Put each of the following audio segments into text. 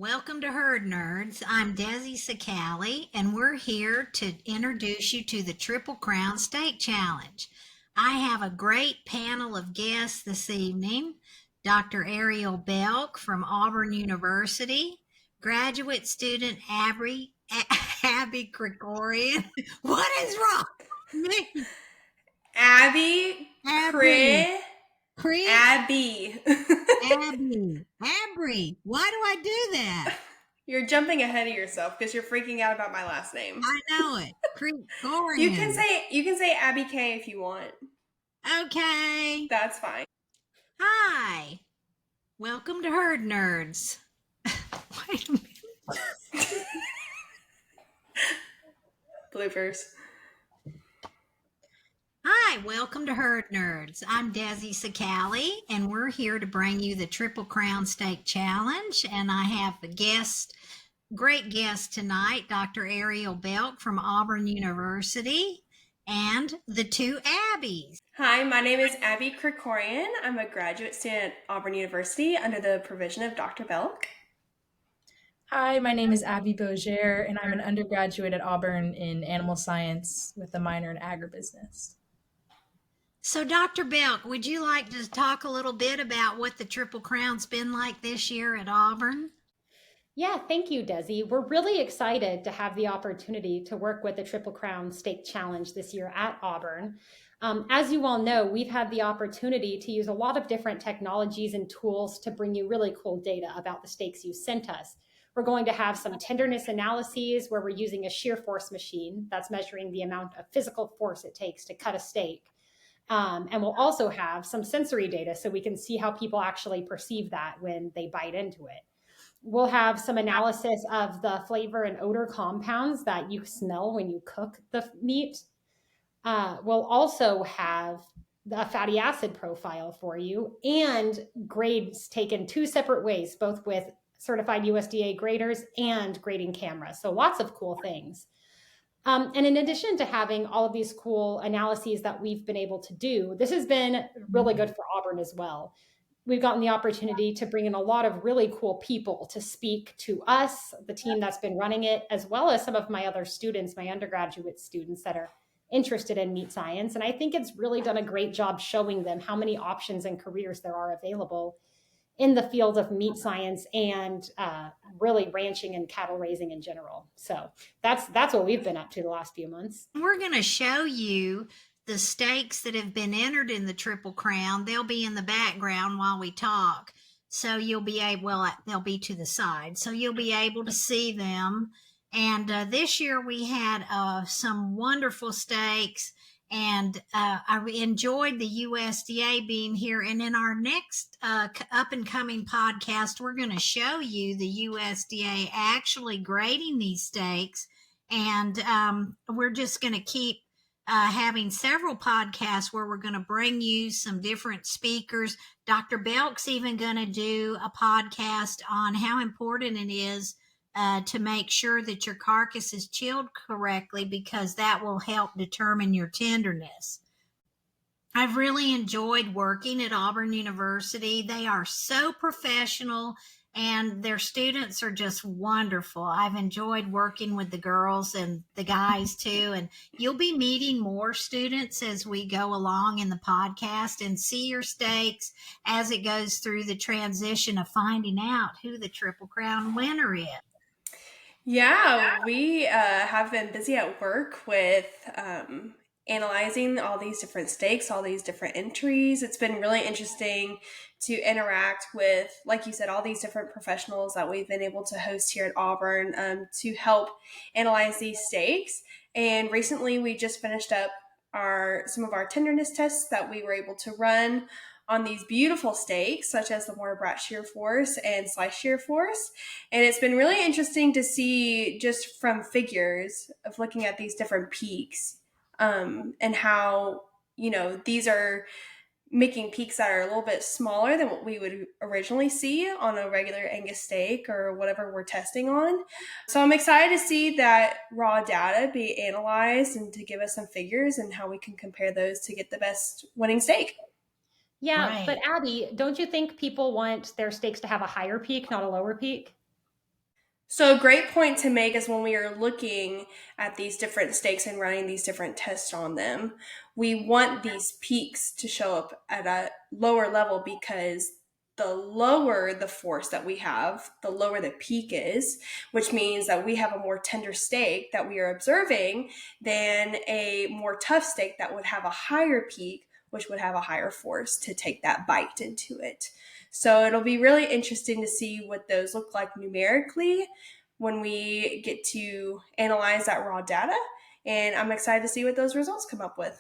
Welcome to Herd Nerds. I'm Desi Sacali, and we're here to introduce you to the Triple Crown Steak Challenge. I have a great panel of guests this evening. Dr. Ariel Belk from Auburn University, graduate student Abby Krikorian. What is wrong? Me? Abby, Abby. Abby. Abby. Why do I do that? You're jumping ahead of yourself because you're freaking out about my last name. I know it. Krikorian. You can say Abby K if you want. Okay. That's fine. Hi. Welcome to Herd Nerds. Wait a minute. Bloopers. Hi, welcome to Herd Nerds. I'm Desi Sacali, and we're here to bring you the Triple Crown Steak Challenge. And I have a great guest tonight, Dr. Ariel Belk from Auburn University, and the two Abbies. Hi, my name is Abby Krikorian. I'm a graduate student at Auburn University under the provision of Dr. Belk. Hi, my name is Abby Boggier, and I'm an undergraduate at Auburn in animal science with a minor in agribusiness. So, Dr. Belk, would you like to talk a little bit about what the Triple Crown's been like this year at Auburn? Yeah, thank you, Desi. We're really excited to have the opportunity to work with the Triple Crown Steak Challenge this year at Auburn. As you all know, we've had the opportunity to use a lot of different technologies and tools to bring you really cool data about the steaks you sent us. We're going to have some tenderness analyses where we're using a shear force machine that's measuring the amount of physical force it takes to cut a steak. And we'll also have some sensory data so we can see how people actually perceive that when they bite into it. We'll have some analysis of the flavor and odor compounds that you smell when you cook the meat. We'll also have the fatty acid profile for you and grades taken two separate ways, both with certified USDA graders and grading cameras. So lots of cool things. And in addition to having all of these cool analyses that we've been able to do, this has been really good for Auburn as well. We've gotten the opportunity to bring in a lot of really cool people to speak to us, the team that's been running it, as well as some of my other students, my undergraduate students that are interested in meat science. And I think it's really done a great job showing them how many options and careers there are available in the field of meat science and really ranching and cattle raising in general. So that's what we've been up to the last few months. We're going to show you the steaks that have been entered in the Triple Crown. They'll be in the background while we talk. So you'll be able, well, they'll be to the side. So you'll be able to see them. And this year we had some wonderful steaks. And I enjoyed the USDA being here. And in our next up and coming podcast, we're going to show you the USDA actually grading these steaks. And we're just going to keep having several podcasts where we're going to bring you some different speakers. Dr. Belk's even going to do a podcast on how important it is to make sure that your carcass is chilled correctly, because that will help determine your tenderness. I've really enjoyed working at Auburn University. They are so professional and their students are just wonderful. I've enjoyed working with the girls and the guys too. And you'll be meeting more students as we go along in the podcast and see your steaks as it goes through the transition of finding out who the Triple Crown winner is. Yeah, we have been busy at work with analyzing all these different steaks, all these different entries. It's been really interesting to interact with, like you said, all these different professionals that we've been able to host here at Auburn to help analyze these steaks. And recently we just finished up some of our tenderness tests that we were able to run on these beautiful steaks, such as the Warner Brat shear force and slice shear force. And it's been really interesting to see just from figures of looking at these different peaks and how, these are making peaks that are a little bit smaller than what we would originally see on a regular Angus steak or whatever we're testing on. So I'm excited to see that raw data be analyzed and to give us some figures and how we can compare those to get the best winning steak. Yeah, Right. But Abby, don't you think people want their steaks to have a higher peak, not a lower peak? So a great point to make is when we are looking at these different steaks and running these different tests on them, we want these peaks to show up at a lower level, because the lower the force that we have, the lower the peak is, which means that we have a more tender steak that we are observing than a more tough steak that would have a higher peak, which would have a higher force to take that bite into it. So it'll be really interesting to see what those look like numerically when we get to analyze that raw data. And I'm excited to see what those results come up with.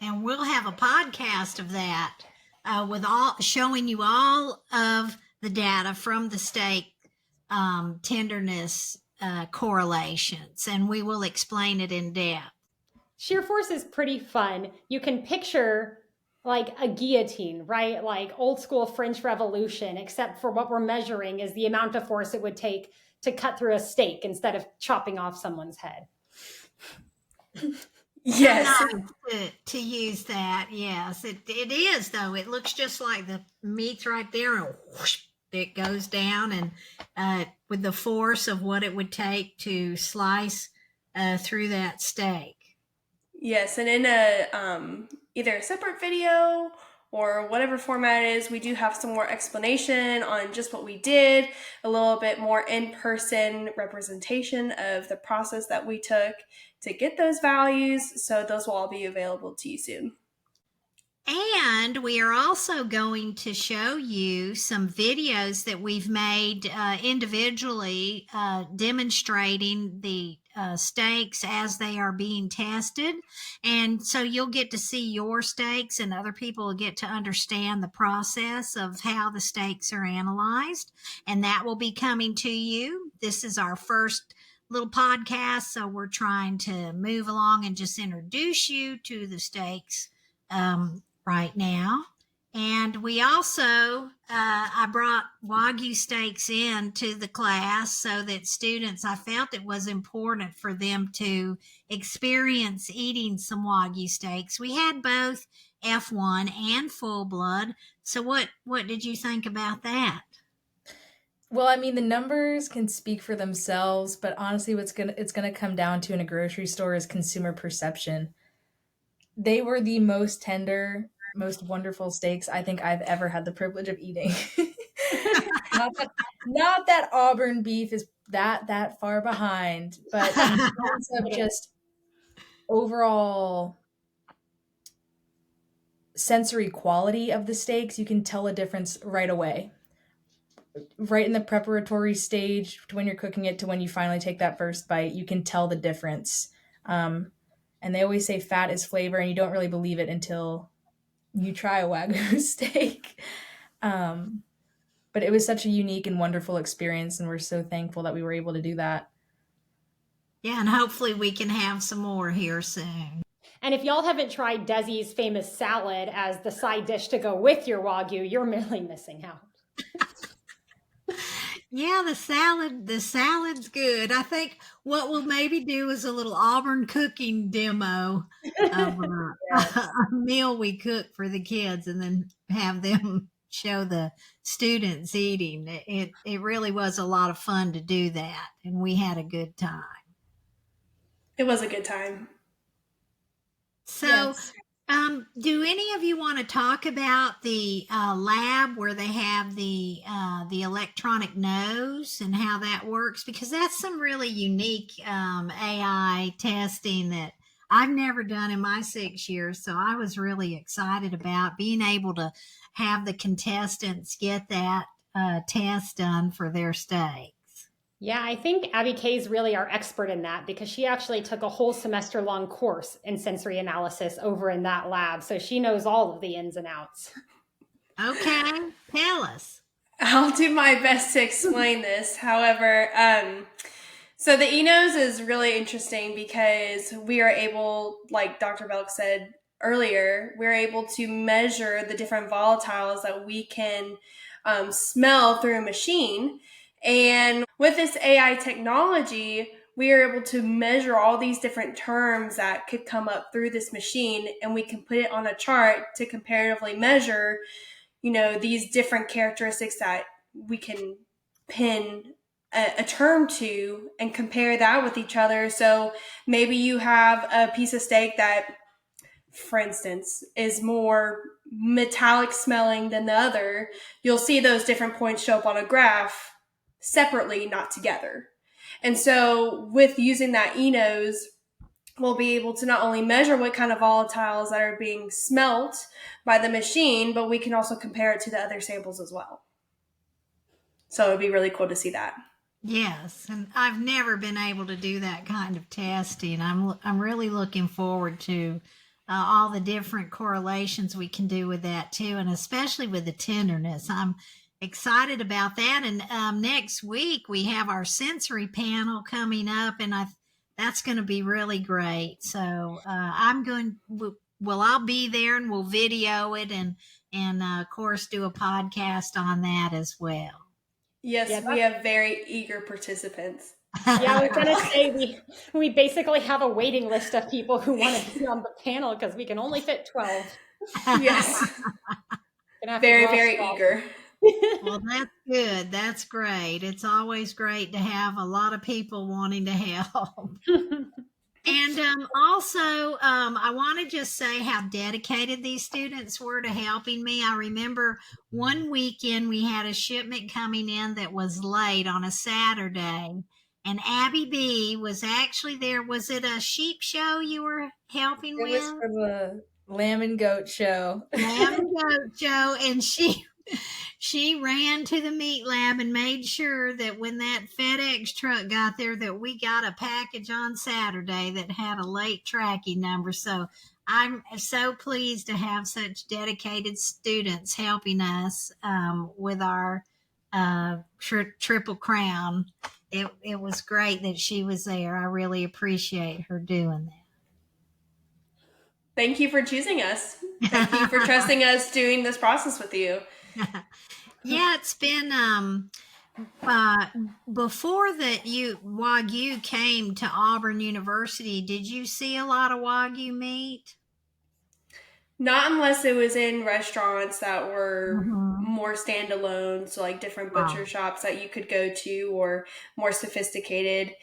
And we'll have a podcast of that with all showing you all of the data from the steak tenderness correlations, and we will explain it in depth. Shear force is pretty fun. You can picture like a guillotine, right? Like old school French Revolution, except for what we're measuring is the amount of force it would take to cut through a steak instead of chopping off someone's head. Yes. To use that, yes. It is, though. It looks just like the meat's right there, and whoosh, it goes down, and with the force of what it would take to slice through that steak. Yes, and in a either a separate video or whatever format it is, we do have some more explanation on just what we did, a little bit more in-person representation of the process that we took to get those values. So those will all be available to you soon. And we are also going to show you some videos that we've made individually demonstrating the steaks as they are being tested. And so you'll get to see your steaks, and other people will get to understand the process of how the steaks are analyzed. And that will be coming to you. This is our first little podcast, so we're trying to move along and just introduce you to the steaks right now. And we also, I brought Wagyu steaks in to the class so that students, I felt it was important for them to experience eating some Wagyu steaks. We had both F1 and full blood. So what did you think about that? Well, I mean, the numbers can speak for themselves, but honestly, it's gonna come down to in a grocery store is consumer perception. They were the most tender, most wonderful steaks I think I've ever had the privilege of eating. not that Auburn beef is that far behind, but in terms of just overall sensory quality of the steaks, you can tell a difference right away. Right in the preparatory stage, to when you're cooking it to when you finally take that first bite, you can tell the difference. And they always say fat is flavor, and you don't really believe it until you try a Wagyu steak. But it was such a unique and wonderful experience, and we're so thankful that we were able to do that. Yeah, and hopefully we can have some more here soon. And if y'all haven't tried Desi's famous salad as the side dish to go with your Wagyu, you're really missing out. Yeah, the salad's good. I think what we'll maybe do is a little Auburn cooking demo of a meal we cook for the kids, and then have them show the students eating. It really was a lot of fun to do that, and we had a good time. It was a good time. So, Yes. Do any of you want to talk about the lab where they have the electronic nose and how that works? Because that's some really unique AI testing that I've never done in my 6 years. So I was really excited about being able to have the contestants get that test done for their steaks. Yeah, I think Abby Kay is really our expert in that, because she actually took a whole semester long course in sensory analysis over in that lab. So she knows all of the ins and outs. Okay, tell us. I'll do my best to explain this. However, so the eNose is really interesting because we are able, like Dr. Belk said earlier, we're able to measure the different volatiles that we can smell through a machine. And with this AI technology, we are able to measure all these different terms that could come up through this machine, and we can put it on a chart to comparatively measure, these different characteristics that we can pin a term to and compare that with each other. So maybe you have a piece of steak that, for instance, is more metallic smelling than the other. You'll see those different points show up on a graph separately, not together. And so with using that eNose, we'll be able to not only measure what kind of volatiles that are being smelt by the machine, but we can also compare it to the other samples as well. So it'd be really cool to see that. Yes, and I've never been able to do that kind of testing. I'm really looking forward to all the different correlations we can do with that too, and especially with the tenderness. I'm excited about that. And next week we have our sensory panel coming up, and that's going to be really great. So I'll be there, and we'll video it, and of course do a podcast on that as well. Yes, Yeah, we have very eager participants. Yeah, I was going to say we basically have a waiting list of people who want to be on the panel because we can only fit 12. Yes. Gonna have to Very, roster very all- eager. Well, that's good. That's great. It's always great to have a lot of people wanting to help. And also, I want to just say how dedicated these students were to helping me. I remember one weekend we had a shipment coming in that was late on a Saturday, and Abby B was actually there. Was it a sheep show you were helping It with? was for the lamb and goat show. Lamb and goat show, and she ran to the meat lab and made sure that when that FedEx truck got there that we got a package on Saturday that had a late tracking number. So I'm so pleased to have such dedicated students helping us with our Triple Crown. It was great that she was there. I really appreciate her doing that. Thank you for choosing us. Thank you for trusting us doing this process with you. Yeah, it's been before that Wagyu came to Auburn University. Did you see a lot of Wagyu meat? Not unless it was in restaurants that were Mhm. more standalone, so like different butcher Wow. shops that you could go to, or more sophisticated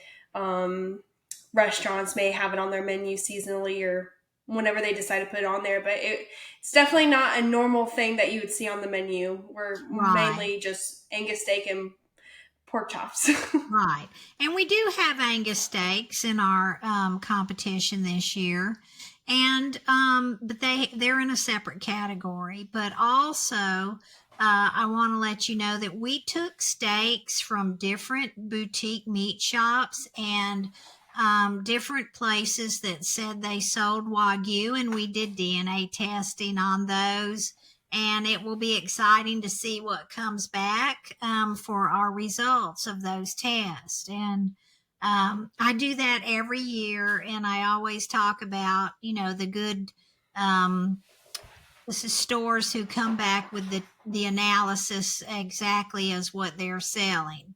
restaurants may have it on their menu seasonally or whenever they decide to put it on there. But it's definitely not a normal thing that you would see on the menu. We're Right. mainly just Angus steak and pork chops. Right. And we do have Angus steaks in our competition this year. And but they're in a separate category. But also I want to let you know that we took steaks from different boutique meat shops and different places that said they sold Wagyu, and we did DNA testing on those. And it will be exciting to see what comes back for our results of those tests. And I do that every year, and I always talk about, the good stores who come back with the analysis exactly as what they're selling.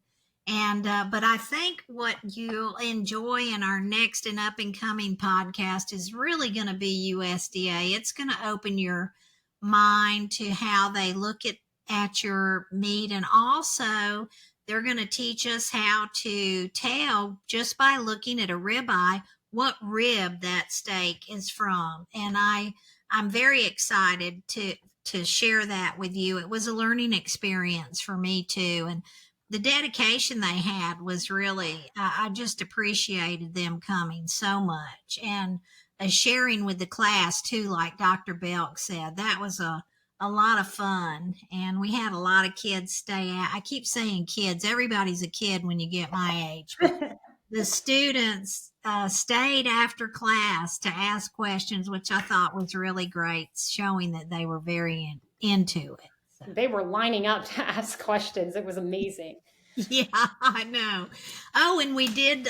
And but I think what you'll enjoy in our next and up and coming podcast is really going to be USDA. It's going to open your mind to how they look at your meat, and also they're going to teach us how to tell just by looking at a ribeye what rib that steak is from. And I'm very excited to share that with you. It was a learning experience for me too, and the dedication they had was really, I just appreciated them coming so much, and sharing with the class too, like Dr. Belk said. That was a lot of fun, and we had a lot of kids stay out. I keep saying kids, everybody's a kid when you get my age, but the students stayed after class to ask questions, which I thought was really great, showing that they were very into it. So. They were lining up to ask questions. It was amazing. Yeah, I know. Oh, and we did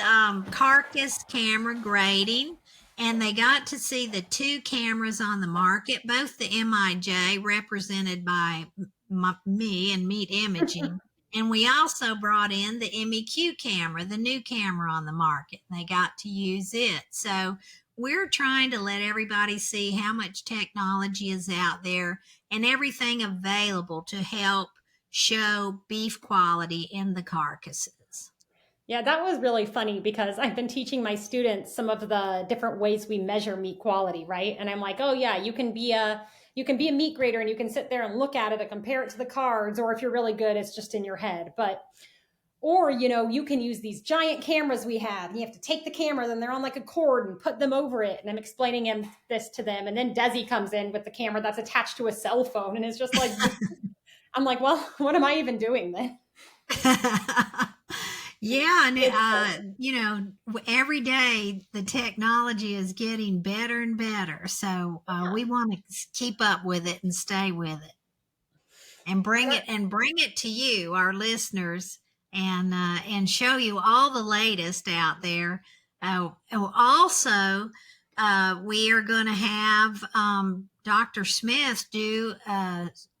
carcass camera grading, and they got to see the two cameras on the market, both the MIJ represented by me and Meat Imaging. And we also brought in the MEQ camera, the new camera on the market. They got to use it. So we're trying to let everybody see how much technology is out there and everything available to help show beef quality in the carcasses. Yeah, that was really funny because I've been teaching my students some of the different ways we measure meat quality, right? And I'm like, oh yeah, you can be a meat grader and you can sit there and look at it and compare it to the cards, or if you're really good, it's just in your head. But or you can use these giant cameras we have, and you have to take the camera, then they're on like a cord and put them over it. And I'm explaining this to them, and then Desi comes in with the camera that's attached to a cell phone, and it's just like I'm like, well, what am I even doing then? Yeah, and every day the technology is getting better and better. So we want to keep up with it and stay with it, and bring it to you, our listeners, and show you all the latest out there. Also, we are going to have Dr. Smith do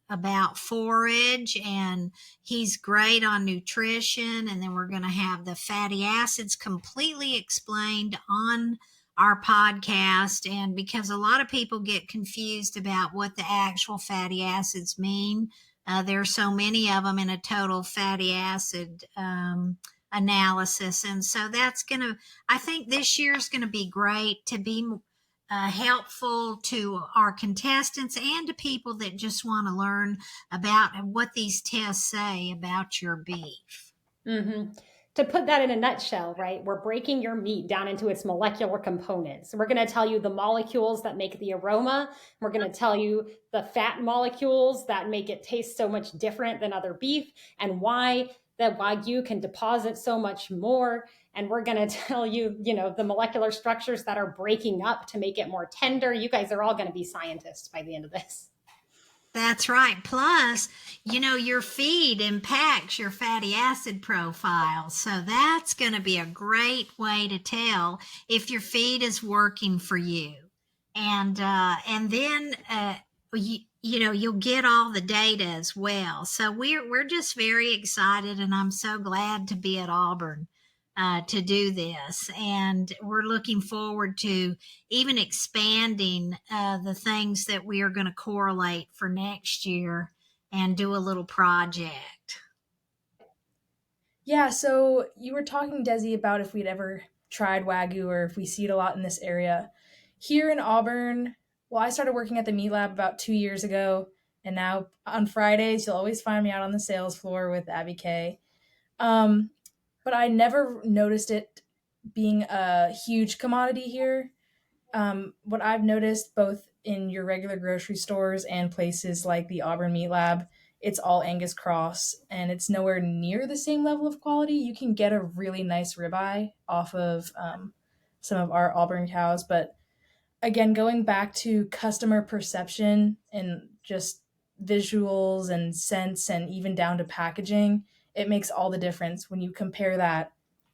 about forage, and he's great on nutrition. And then we're going to have the fatty acids completely explained on our podcast. And because a lot of people get confused about what the actual fatty acids mean, there are so many of them in a total fatty acid analysis. And so I think this year is going to be great to be helpful to our contestants and to people that just want to learn about what these tests say about your beef. Mm-hmm. To put that in a nutshell, right, we're breaking your meat down into its molecular components. We're going to tell you the molecules that make the aroma. We're going to tell you the fat molecules that make it taste so much different than other beef, and why the Wagyu can deposit so much more. And we're going to tell you, the molecular structures that are breaking up to make it more tender. You guys are all going to be scientists by the end of this. That's right. Plus, your feed impacts your fatty acid profile. So that's going to be a great way to tell if your feed is working for you. And then, you'll get all the data as well. So we're just very excited, and I'm so glad to be at Auburn to do this. And we're looking forward to even expanding the things that we are going to correlate for next year and do a little project. Yeah, so you were talking, Desi, about if we'd ever tried Wagyu or if we see it a lot in this area. Here in Auburn, well, I started working at the meat lab about 2 years ago, and now on Fridays, you'll always find me out on the sales floor with Abby K. But I never noticed it being a huge commodity here. What I've noticed both in your regular grocery stores and places like the Auburn Meat Lab, it's all Angus cross, and it's nowhere near the same level of quality. You can get a really nice ribeye off of some of our Auburn cows, but again, going back to customer perception and just visuals and scents and even down to packaging, it makes all the difference when you compare that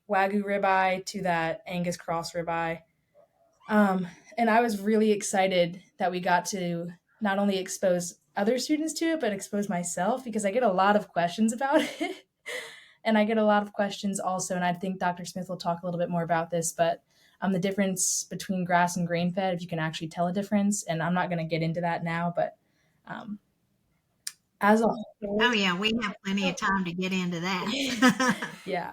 Wagyu ribeye to that Angus cross ribeye. And I was really excited that we got to not only expose other students to it, but expose myself, because I get a lot of questions about it. And I get a lot of questions also, and I think Dr. Smith will talk a little bit more about this, but the difference between grass and grain fed, if you can actually tell a difference. And I'm not going to get into that now, but as a whole. Oh, yeah, we have plenty of time to get into that. Yeah.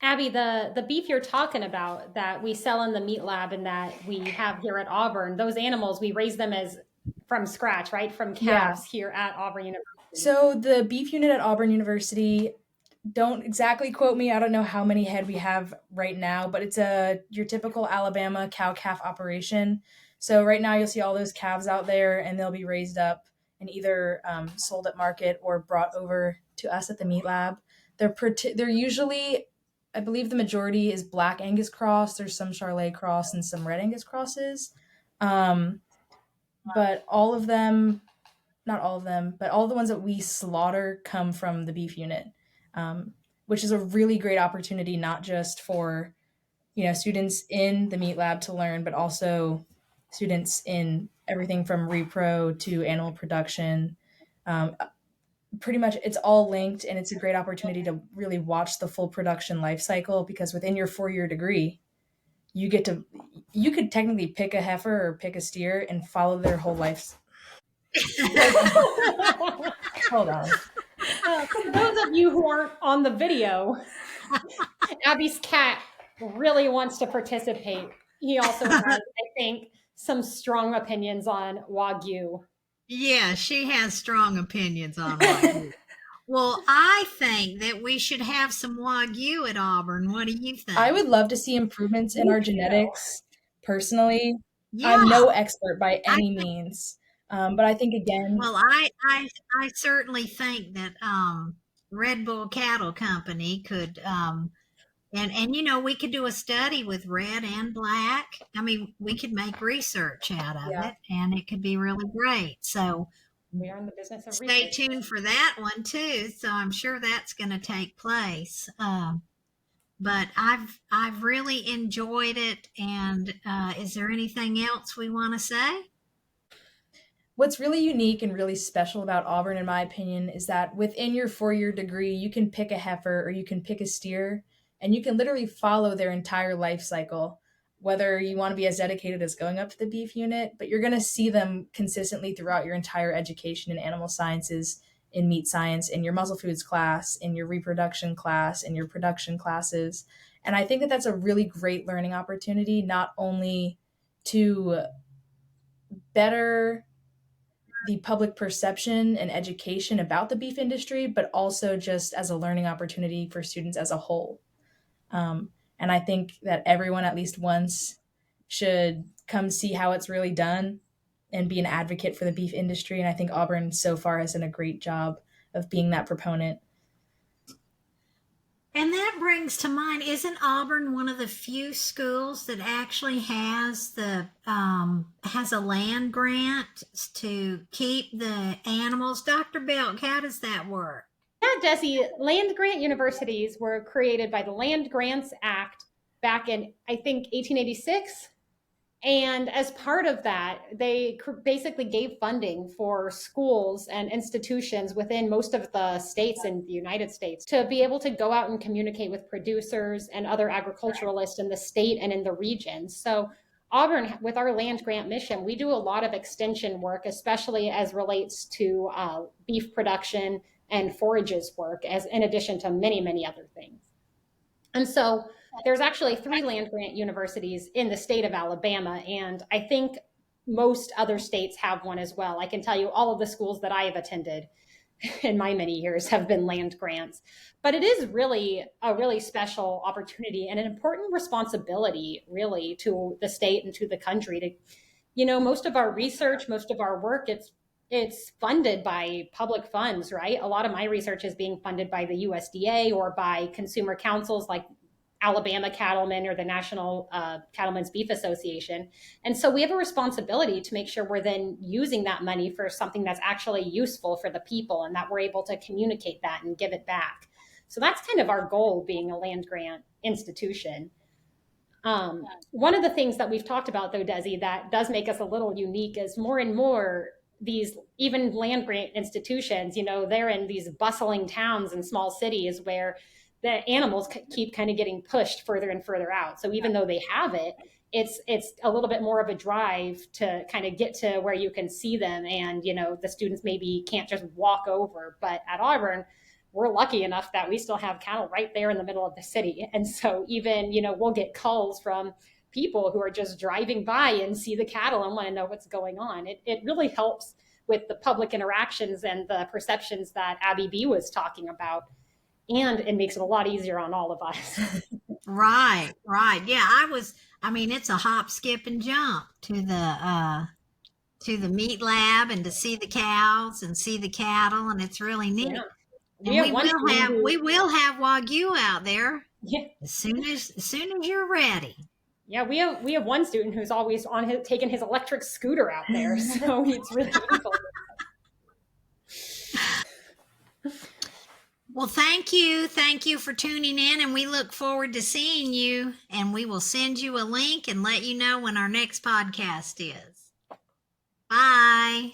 Abby, the beef you're talking about that we sell in the meat lab and that we have here at Auburn, those animals, we raise them from scratch, right? From calves here at Auburn University. So the beef unit at Auburn University, don't exactly quote me. I don't know how many head we have right now, but it's your typical Alabama cow-calf operation. So right now you'll see all those calves out there, and they'll be raised up and either sold at market or brought over to us at the meat lab. They're usually, I believe the majority is black Angus cross. There's some Charolais cross and some red Angus crosses. But all of them, not all of them, but all the ones that we slaughter come from the beef unit, which is a really great opportunity, not just for, students in the meat lab to learn, but also students in everything from repro to animal production. Pretty much it's all linked, and it's a great opportunity to really watch the full production life cycle, because within your 4-year degree, you could technically pick a heifer or pick a steer and follow their whole life. Hold on. For those of you who aren't on the video, Abby's cat really wants to participate. He also has, I think, some strong opinions on Wagyu. Yeah, she has strong opinions on Wagyu. Well, I think that we should have some Wagyu at Auburn. What do you think? I would love to see improvements in our genetics. Personally, Yeah. I'm no expert by any means, but I think again, Well, I certainly think that Red Bull Cattle Company could and we could do a study with red and black. I mean, we could make research out of it, and it could be really great. So we are in the business of stay research. tuned for that one too. So I'm sure that's going to take place. But I've really enjoyed it. And is there anything else we want to say? what's really unique and really special about Auburn, in my opinion, is that within your 4-year degree, you can pick a heifer or you can pick a steer, and you can literally follow their entire life cycle, whether you want to be as dedicated as going up to the beef unit, but you're going to see them consistently throughout your entire education in animal sciences, in meat science, in your muscle foods class, in your reproduction class, in your production classes. And I think that that's a really great learning opportunity, not only to better the public perception and education about the beef industry, but also just as a learning opportunity for students as a whole. And I think that everyone at least once should come see how it's really done and be an advocate for the beef industry. And I think Auburn so far has done a great job of being that proponent. And that brings to mind, isn't Auburn one of the few schools that actually has has a land grant to keep the animals? Dr. Belk, how does that work? Yeah, Desi, land grant universities were created by the Land Grants Act back in, I think, 1886. And as part of that, they basically gave funding for schools and institutions within most of the states in the United States to be able to go out and communicate with producers and other agriculturalists in the state and in the region. So Auburn, with our land grant mission, we do a lot of extension work, especially as relates to beef production and forages work, as in addition to many, many other things. And so there's actually 3 land grant universities in the state of Alabama, and I think most other states have one as well. I can tell you all of the schools that I have attended in my many years have been land grants. But it is really a really special opportunity and an important responsibility, really, to the state and to the country to, most of our research, most of our work, it's funded by public funds, right? A lot of my research is being funded by the USDA or by consumer councils like Alabama Cattlemen or the National Cattlemen's Beef Association. And so we have a responsibility to make sure we're then using that money for something that's actually useful for the people and that we're able to communicate that and give it back. So that's kind of our goal, being a land grant institution. One of the things that we've talked about, though, Desi, that does make us a little unique is more and more these even land grant institutions, they're in these bustling towns and small cities where the animals keep kind of getting pushed further and further out. So even though they have it, it's a little bit more of a drive to kind of get to where you can see them. And, the students maybe can't just walk over. But at Auburn, we're lucky enough that we still have cattle right there in the middle of the city. And so even, we'll get calls from people who are just driving by and see the cattle and want to know what's going on. It really helps with the public interactions and the perceptions that Abby B was talking about. And it makes it a lot easier on all of us. Right. Yeah, it's a hop, skip, and jump to the meat lab and to see the cows and see the cattle, and it's really neat. Yeah. And we will have Wagyu out there. Yeah. As soon as you're ready. Yeah, we have one student who's always taking his electric scooter out there, so it's really useful. Well, thank you for tuning in, and we look forward to seeing you, and we will send you a link and let you know when our next podcast is. Bye.